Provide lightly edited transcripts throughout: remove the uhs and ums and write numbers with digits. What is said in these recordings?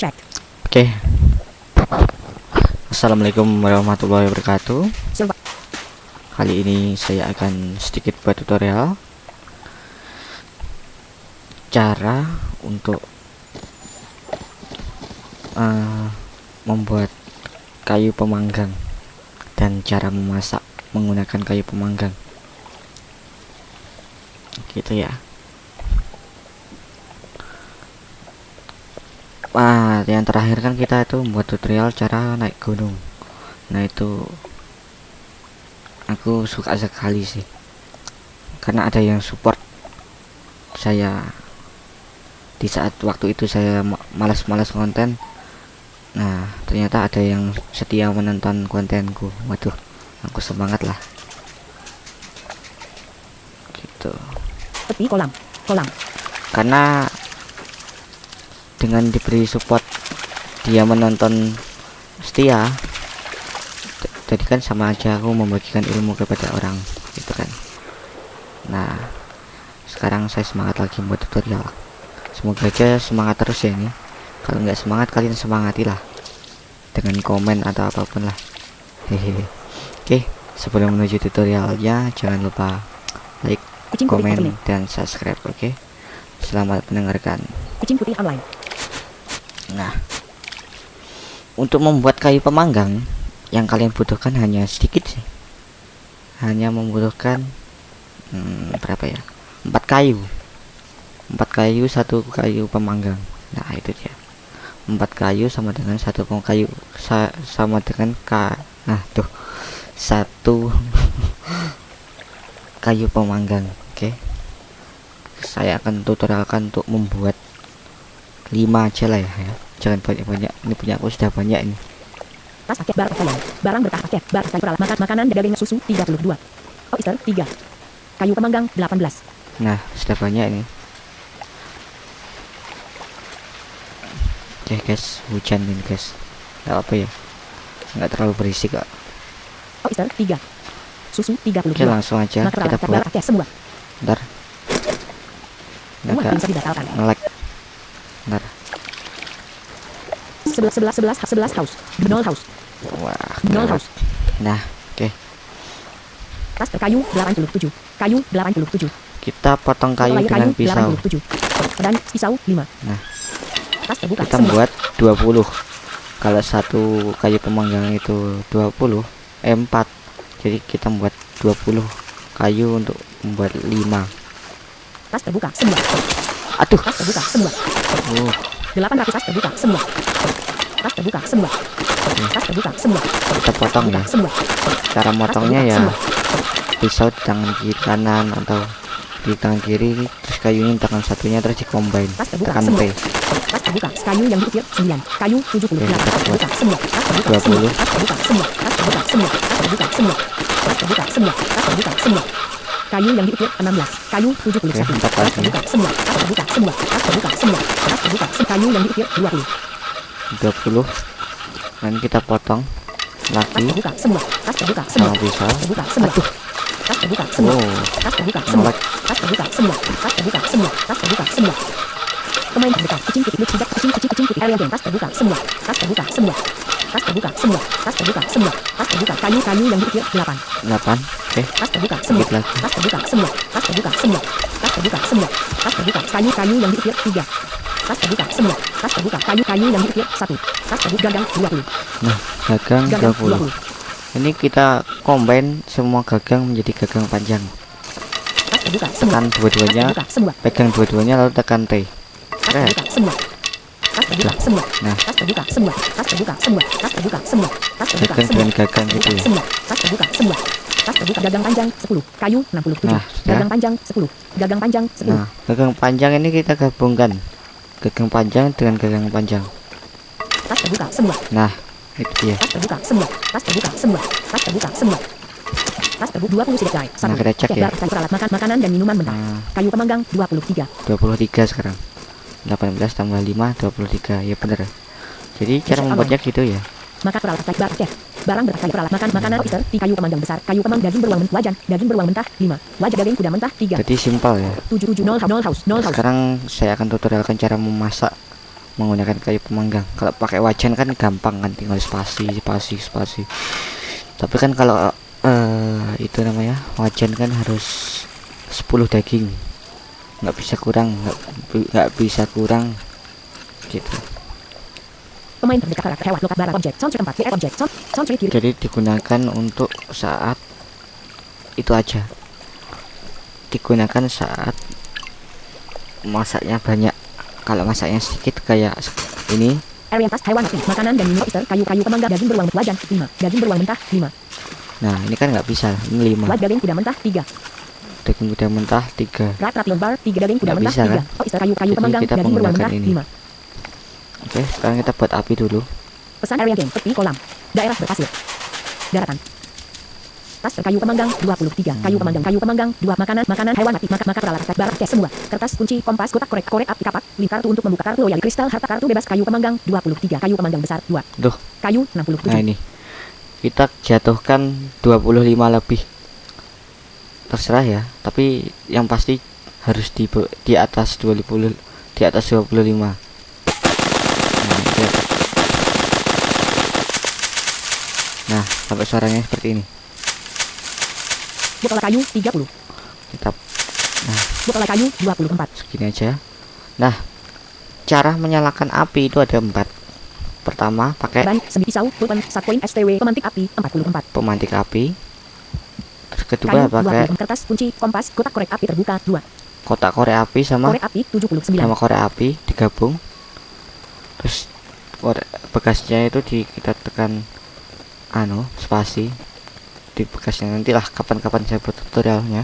Check. Oke. Assalamualaikum warahmatullahi wabarakatuh. Silver. Kali ini saya akan sedikit buat tutorial cara untuk membuat kayu pemanggang dan cara memasak menggunakan kayu pemanggang. Gitu ya. Yang terakhir kan kita itu membuat tutorial cara naik gunung. Nah itu aku suka sekali sih, karena ada yang support saya di saat waktu itu saya malas-malas konten. Nah ternyata ada yang setia menonton kontenku. Waduh, aku semangat lah gitu. Tepi kolam. Karena dengan diberi support dia menonton setia, jadi kan sama aja aku membagikan ilmu kepada orang gitu kan. Nah sekarang saya semangat lagi buat tutorial. Semoga aja semangat terus ya ini. Kalau nggak semangat kalian semangatilah dengan komen atau apapun lah. Hehehe. Oke, sebelum menuju tutorialnya jangan lupa like, komen, dan subscribe. Oke, selamat mendengarkan. Kucing putih online. Nah, untuk membuat kayu pemanggang yang kalian butuhkan hanya sedikit sih. Hanya membutuhkan berapa ya? 4 kayu. 4 kayu, 1 kayu pemanggang. Nah, itu dia. 4 kayu sama dengan 1 kayu sama dengan tuh 1 kayu pemanggang. Oke. Saya akan tutorialkan untuk membuat 5 aja lah ya. Jangan banyak-banyak. Ini punya aku sudah banyak ini. Tas paket bar pakaian. Barang berkah paket bar kayu peralatan makanan daging susu 32. Oyster 3. Kayu pemanggang 18. Nah, sudah banyak ini. Oke guys, hujan ini guys. Gak apa ya. Nggak terlalu berisik kok. Oyster 3. Susu 32. Oke, langsung aja kita buat. Semua. Bentar. Semua bisa dibatalkan. Nge-lag. Bentar. 11 house. Benol house. Wah. Benol house. Nah, oke. Tas kayu 87. Kayu 87. Kita potong kayu dengan pisau. 87. Dan pisau 5. Nah, tas terbuka. kita buat 20. Kalau 1 kayu pemanggang itu 20, 4. Jadi kita membuat 20 kayu untuk membuat 5. Tas terbuka semua. Aduh. Tas terbuka semua. 800 tas terbuka semua. Tas terbuka semua. Tas terbuka semua. Kita potong ya. Semua. Cara motongnya ya pisau di tangan kiri kanan atau di tangan kiri, terus kayunya di tangan satunya, terus di combine. Tekan P. Tas terbuka kayu yang diukir 9. Kayu 78. Tas terbuka semua. Tas terbuka 20. Tas terbuka semua. Tas terbuka semua. Tas terbuka semua. Tas terbuka semua. Tas terbuka semua. Kayu yang diukir 16. Kayu 71. Tas terbuka semua. Tas terbuka semua. Tas terbuka semua. Tas terbuka kayu yang diukir 20. 20. Nanti kita potong Tas lagi terbuka semua. Tas terbuka semua. sama pisau. Tas terbuka semua. Tas terbuka semua. Tas terbuka semua. Tas terbuka semua. Tas terbuka semua. Tas terbuka semua. Pemain terdekat kucing putih tidak kucing putih area game. Tas terbuka semua. Tas terbuka semua. Tas terbuka semua. Tas terbuka semua. Tas terbuka kayu yang diukir 8. 8. Oke. Tas terbuka semua. Sedikit lagi. Tas terbuka semua. Tas terbuka semua. Tas terbuka semua. Tas terbuka kayu yang diukir 3. Tas terbuka semua. Tas terbuka kayu yang diukir 1. Tas terbuka gagang 20. Nah, gagang 20. Ini kita combine semua gagang menjadi gagang panjang. Tas terbuka semua. Tekan dua-duanya, pegang dua-duanya lalu tekan T. Tas terbuka semua. Tas terbuka semua. Nah, tas terbuka semua. Tas terbuka semua. Tas terbuka semua. Tas terbuka gagang dengan gagang gitu ya. semua. Tas terbuka semua. Tas terbuka gagang panjang 10. Kayu 67. Nah, gagang panjang 10. Gagang panjang 10. Nah, gagang panjang ini kita gabungkan. Gagang panjang dengan gagang panjang. Tas terbuka semua. Nah, itu dia. Tas terbuka semua. Tas terbuka semua. Tas terbuka semua. Tas terbuka 20 sidik jahit. Nah, kita cek ya. Kayu peralatan makanan dan minuman mentah. Kayu pemanggang 23. 23 sekarang. 18 tambah 5 23. Ya benar. Jadi cara membuatnya gitu ya. Maka peralatan bar cek. Barang berkayu peralatan makanan oyster di kayu pemanggang besar. Kayu pemanggang daging beruang wajan. Daging beruang mentah 5. Wajah daging kuda mentah 3. Jadi simpel ya. 770 house. Sekarang saya akan tutorialkan cara memasak menggunakan kayu pemanggang. Kalau pakai wajan kan gampang kan, tinggal spasi. Tapi kan kalau itu namanya wajan kan harus 10 daging, nggak bisa kurang gitu. Pemain terdekat karakter hewan lokal barang objek soundtrack 4 VF objek soundtrack kiri. Jadi digunakan untuk saat itu aja, digunakan saat masaknya banyak. Kalau masaknya sedikit kayak ini, Area tas hewan api, makanan dan minum Easter, kayu pemanggang, daging beruang wajan 5, daging beruang mentah 5. nah ini kan nggak bisa, ini 5. White daging kuda mentah 3. Daging kuda mentah 3. Rat ration bar 3 daging kuda Nggak mentah bisa, 3. kan? Oyster kayu Jadi pemanggang, kita daging beruang menggunakan mentah ini. 5. Oke, sekarang kita buat api dulu. Pesan area game, tepi kolam, daerah berpasir, daratan. Tas kayu pemanggang 23, kayu pemanggang 2, makanan hewan api, maka peralatan barang cash semua, kertas kunci, kompas, kotak korek api kapak, link kartu untuk membuka kartu loyal, kristal harta kartu bebas kayu pemanggang 23, kayu pemanggang besar 2. Duh, Kayu 67. nah ini kita jatuhkan 25 lebih, terserah ya, tapi yang pasti harus di atas 20, di atas 25. Nah, sampai suaranya seperti ini. Botol kayu 30. Kita Botol kayu 24. segini aja. Nah, cara menyalakan api itu ada 4. Pertama, pakai Ban, sendi pisau, pulpen, satpoin, STW, pemantik api 44. pemantik api. Terus kedua Kayu pakai 20, kertas kunci, kompas, kotak korek api terbuka 2. kotak korek api sama Korek api 79. korek api digabung. Terus bekasnya itu kita tekan spasi di bekasnya, nantilah kapan-kapan saya buat tutorialnya.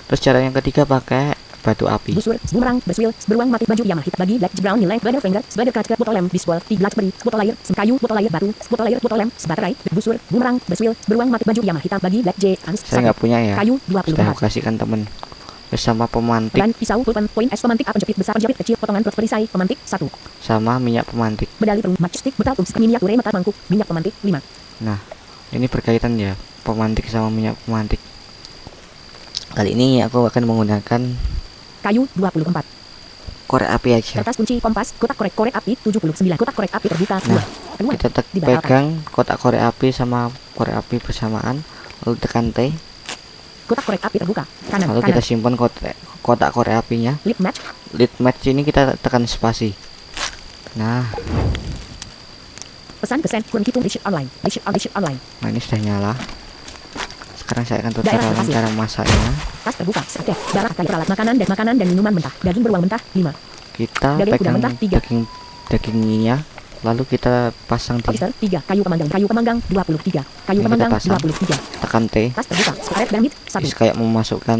Terus cara yang ketiga pakai batu api. Busur, bumerang, beswil, beruang mati baju Yamaha bagi black brown nilai spider finger spider kaca botol lem biswal 3 blackberry botol air kayu botol air batu botol air botol lem baterai busur bumerang beswil beruang mati baju Yamaha hitam bagi black J ans Saya nggak punya ya, kayu sudah aku 24. kasihkan temen. Terus sama pemantik Dan pisau pulpen poin es pemantik apa jepit besar jepit kecil potongan perisai pemantik 1. sama minyak pemantik. Bedali perung matchstick betal tums minyak ure mata mangkuk minyak pemantik 5. Nah, ini berkaitan ya, pemantik sama minyak pemantik. Kali ini aku akan menggunakan Kayu 24. korek api aja. Kertas kunci kompas kotak korek api 79 kotak korek api terbuka 2. Nah, Kedua kita dibatalkan. pegang kotak korek api sama korek api bersamaan, lalu tekan T, Kotak korek api terbuka kanan lalu kanan kita simpan kotak korek apinya. lip match Lead match ini kita tekan spasi. Nah, pesan kesan kurang hitung reset online. nah ini sudah nyala. Sekarang saya akan Daerah tutorial berhasil. cara masaknya. Tas terbuka oke barang kayu peralatan makanan dan minuman mentah daging beruang mentah 5. Kita Daging kuda pegang mentah, 3. dagingnya, lalu kita pasang di Oyster 3 kayu pemanggang 23 kayu Ini kita pemanggang pasang. 23 tekan T. tas terbuka sekaret damit 1 Terus kayak memasukkan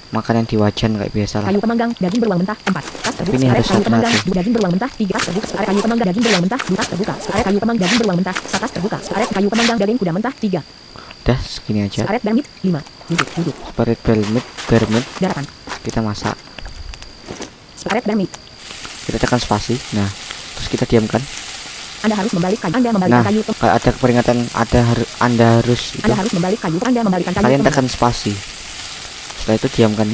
makanan di wajan kayak biasa lah. kayu pemanggang daging beruang mentah 4 tas terbuka ini sekaret harus kayu pemanggang hati-hati. 2 daging beruang mentah 3 tas terbuka sekaret kayu pemanggang daging beruang mentah 2 tas terbuka sekaret kayu pemanggang daging beruang mentah 1 tas terbuka sekaret kayu pemanggang daging kuda mentah 3 Udah segini aja. sekaret damit 5 duduk Separate bermit daratan kita masak. sekaret damit Kita tekan spasi. Nah, terus kita diamkan. Anda harus membalik kayu Anda Nah, membalikan kayu kalau ada peringatan Anda harus itu, Anda harus membalik kayu Anda membalikan kayu kalian pemanggang. tekan spasi. Setelah itu diamkan.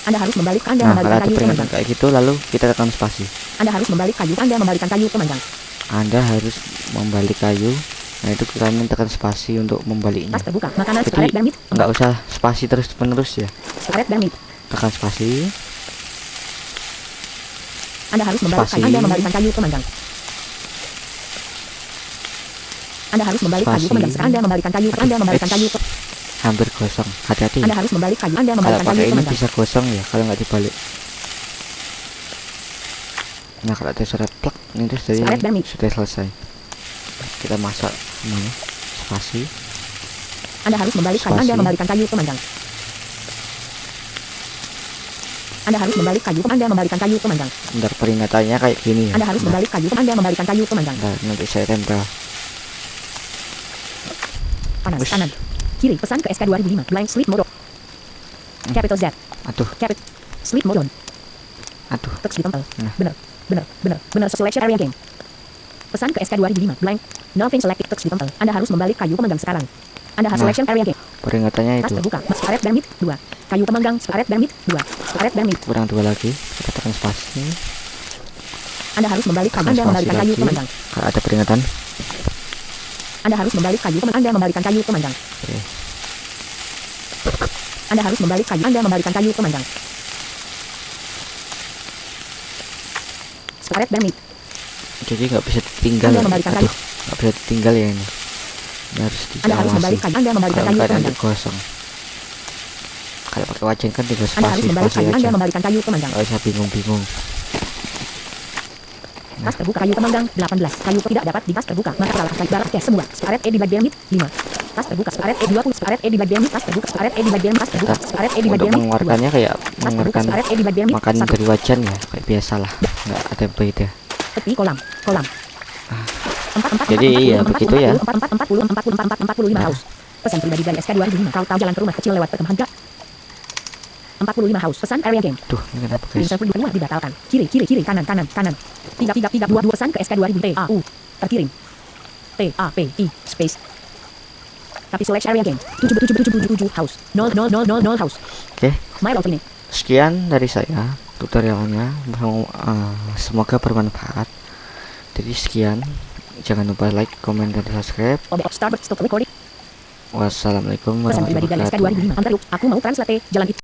Anda harus membalik Anda Nah, kalau membalikan ada kayu peringatan pemanggang kayak gitu, lalu kita tekan spasi. Anda harus membalik kayu Anda membalikan kayu pemanggang Anda harus membalik kayu. Nah, itu kalian tekan spasi untuk membaliknya. tas terbuka makanan Jadi sekaret damit nggak usah spasi terus menerus ya. sekaret damit Tekan spasi. Anda harus membalik Spasi. kayu Anda membalikan kayu pemanggang Anda harus membalik kayu Spasi. pemanggang Anda membalikan kayu Anda membalikan kayu Hampir gosong. Hati-hati. Anda harus membalik kayu Anda Kalau membalikan kayu pakai ini pemanggang bisa gosong ya kalau nggak dibalik. Nah, kalau ada suara plak ini terus dari Sekaret dan mie. sudah selesai. Kita masak semuanya. Spasi. Anda harus membalik kayu Anda Spasi. membalikan kayu pemanggang Anda harus membalik kayu Anda membalikan kayu pemanggang Bentar, peringatannya kayak gini ya. Anda harus membalik kayu Anda membalikan kayu pemanggang Bentar, nanti saya tempel. panas Wis. kanan kiri pesan ke SK 2005 blank sleep mode capital Z Aduh, capital sleep mode aduh. text di tempel Nah. benar selection area game pesan ke SK 2005 blank nothing selected text di tempel Anda harus membalik kayu pemanggang sekarang Anda harus Nah. selection area game Peringatannya tas itu. terbuka sekaret dan mit 2 kayu pemanggang sekaret dan mit 2 sekaret dan mit Kurang 2 lagi. Kita tekan spasi. Anda harus membalik kayu. Anda Spasi membalikan kayu lagi. pemandang. Kalau ada peringatan. Anda harus membalik kayu. Anda membalikan kayu pemandang. Oke. Anda harus membalik kayu. Anda membalikan kayu pemandang. Scarlet Bermit. Jadi nggak bisa ditinggal Anda ya. membalikan Aduh, nggak bisa ditinggal ya ini. Ini harus Anda harus diawasi. membalik kayu. Anda membalikan Kalau kayu enggak nanti pemandang. kosong. Kalau pakai wajan kan tinggal Anda harus membalik spasi kayu. Anda aja. membalikan kayu pemandang. Nggak usah bingung-bingung. Tas terbuka kayu pemandang 18. Kayu tidak dapat di tas terbuka. Maka salah kayu barat cash semua. Scarlet Eddy Black Diamond 5. Tas terbuka Scarlet Eddy 20. Scarlet Eddy Black Diamond. Tas terbuka Scarlet Eddy Black Diamond. Tas terbuka Scarlet Eddy Black Untuk Diamond 2. mengeluarkannya kayak Tas terbuka mengeluarkan Scarlet Eddy Black Diamond makan 1. dari wajan ya, kayak biasalah. Nggak ada beda. Tepi kolam. Kolam. 4 Jadi iya begitu ya. 45 haus. Pesan pribadi dari SK 2005. Kau tahu jalan ke rumah kecil lewat perkemahan gak? 45 haus. Pesan area game. Duh, ini kenapa Link guys? server 2 dibatalkan. Kiri, kiri, kiri, kanan, kanan, kanan. 3 pesan ke SK 2000 TAU. Terkirim. TAPI space. Tapi select area game. 7777 house. 00000 house. Oke. My love ini. Sekian dari saya tutorialnya. Semoga bermanfaat. Jadi sekian. Jangan lupa like, comment, dan subscribe. OBS Starbucks stop recording. Wassalamualaikum Pesan pribadi dari SK warahmatullahi wabarakatuh. 2005. Antar yuk. Aku mau translate. Jalan itu.